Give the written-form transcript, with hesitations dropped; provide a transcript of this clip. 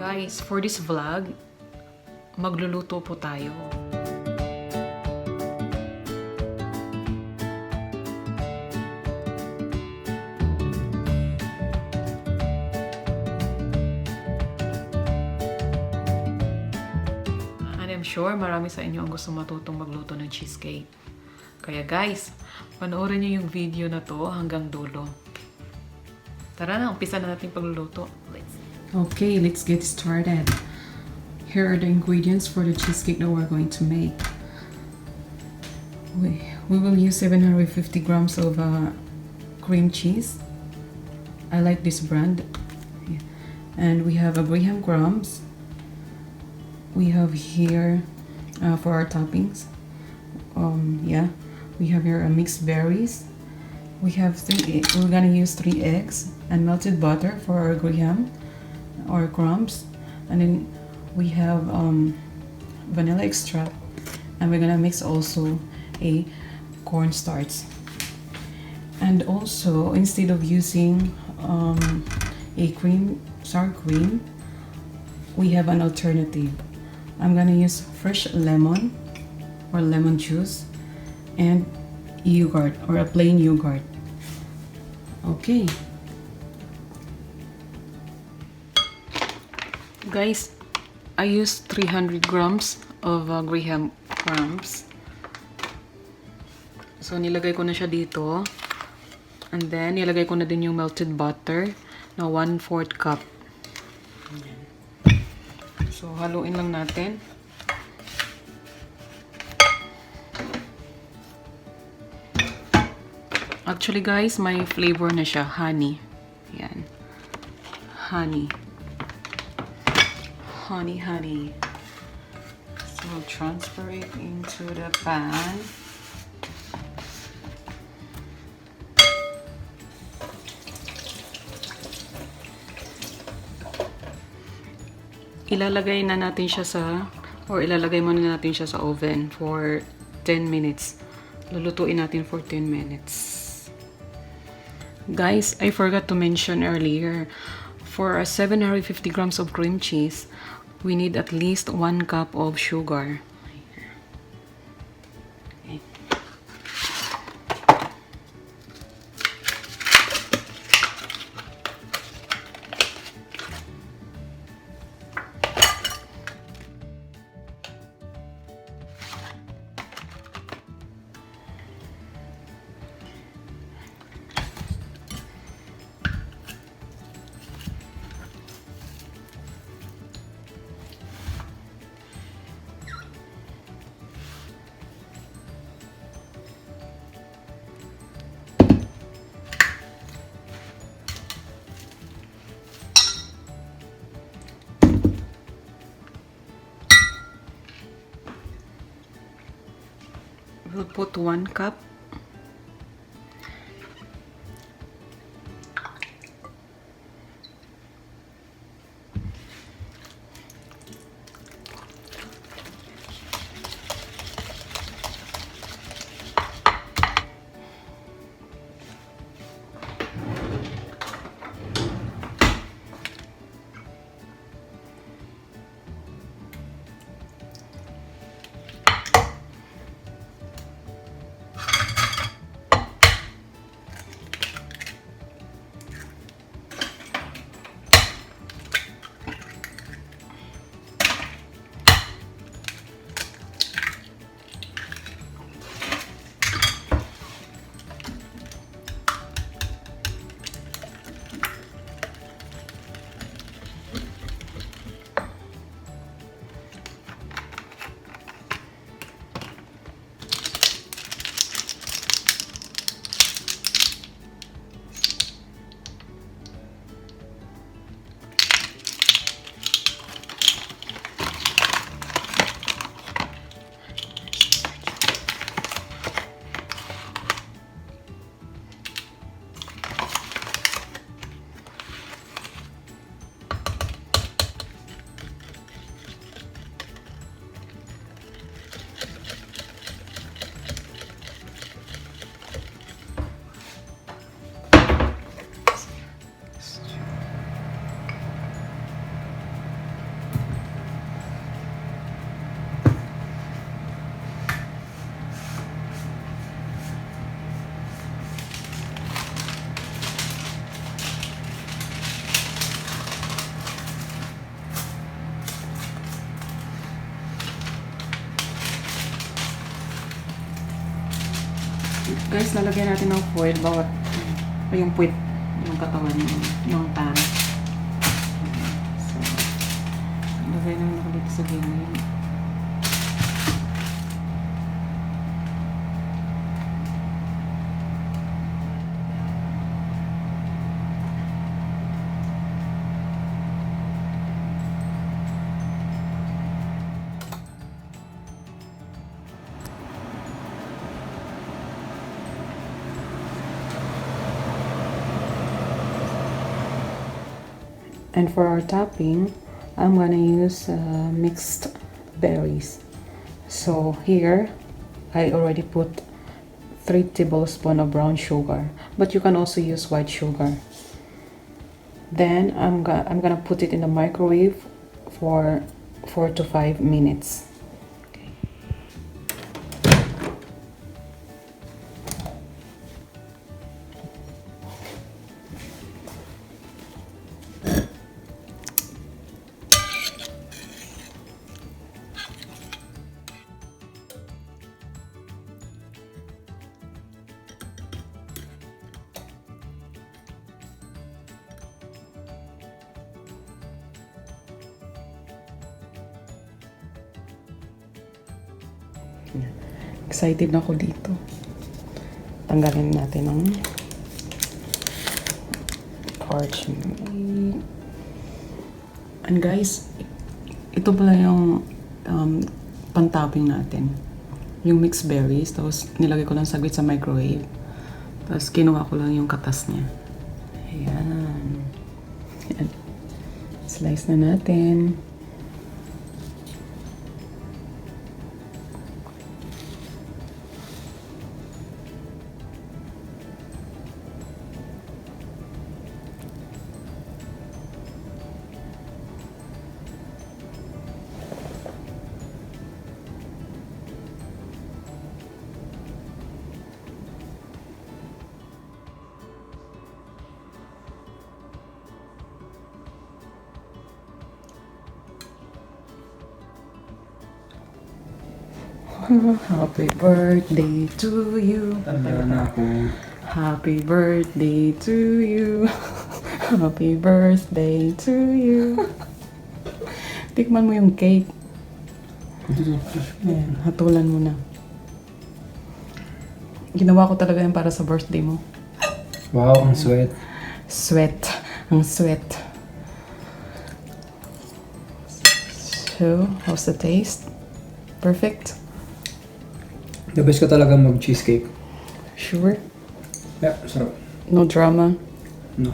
Guys, for this vlog, magluluto po tayo. And I'm sure marami sa inyo ang gusto matutong magluto ng cheesecake. Kaya guys, panoorin niyo yung video na to hanggang dulo. Tara na, umpisa na natin pagluluto. Okay, let's get started. Here are the ingredients for the cheesecake that we're going to make. We will use 750 grams of cream cheese. I like this brand. And we have a graham grams. We have here for our toppings. We have here mixed berries. We have we're gonna use 3 eggs and melted butter for our graham or crumbs, and then we have vanilla extract, and we're gonna mix also a cornstarch. And also, instead of using a sour cream, we have an alternative. I'm gonna use fresh lemon or lemon juice and yogurt or a plain yogurt. Okay. Guys, I used 300 grams of graham crumbs. So, nilagay ko na siya dito. And then, nilagay ko na din yung melted butter na 1/4 cup. So, haluin lang natin. Actually, guys, may flavor na siya. Honey. Yan. Honey. Honey. So, we'll transfer it into the pan. Ilalagay na natin siya ilalagay muna natin siya sa oven for 10 minutes. Lulutuin natin for 10 minutes. Guys, I forgot to mention earlier, for 750 grams of cream cheese, we need at least 1 cup of sugar. Okay. We'll put 1 cup. Guys, lalagyan natin ng foil bawat yung puwit, yung katawan ng pan. So, lagay namin ako dito sa gilid. And for our topping, I'm gonna use mixed berries. So here, I already put 3 tablespoons of brown sugar, but you can also use white sugar. Then I'm gonna put it in the microwave for 4 to 5 minutes. Excited na ako dito. Tanggalin natin ang parchment. And guys, ito pala yung pan-topping natin. Yung mixed berries. Tapos nilagay ko lang saglit sa microwave. Tapos kinuha ko lang yung katas niya. Ayan. Ayan. Slice na natin. Happy birthday to you. Happy birthday to you. Happy birthday to you. Tikman mo yung cake. Ayan, hatulan mo na. Ginawa ko talaga yan para sa birthday mo. Wow, ang sweet. Sweat. Ang sweat. So, how's the taste? Perfect? The best ka talaga mag-cheesecake. Sure? Yeah, sarap. No drama? No.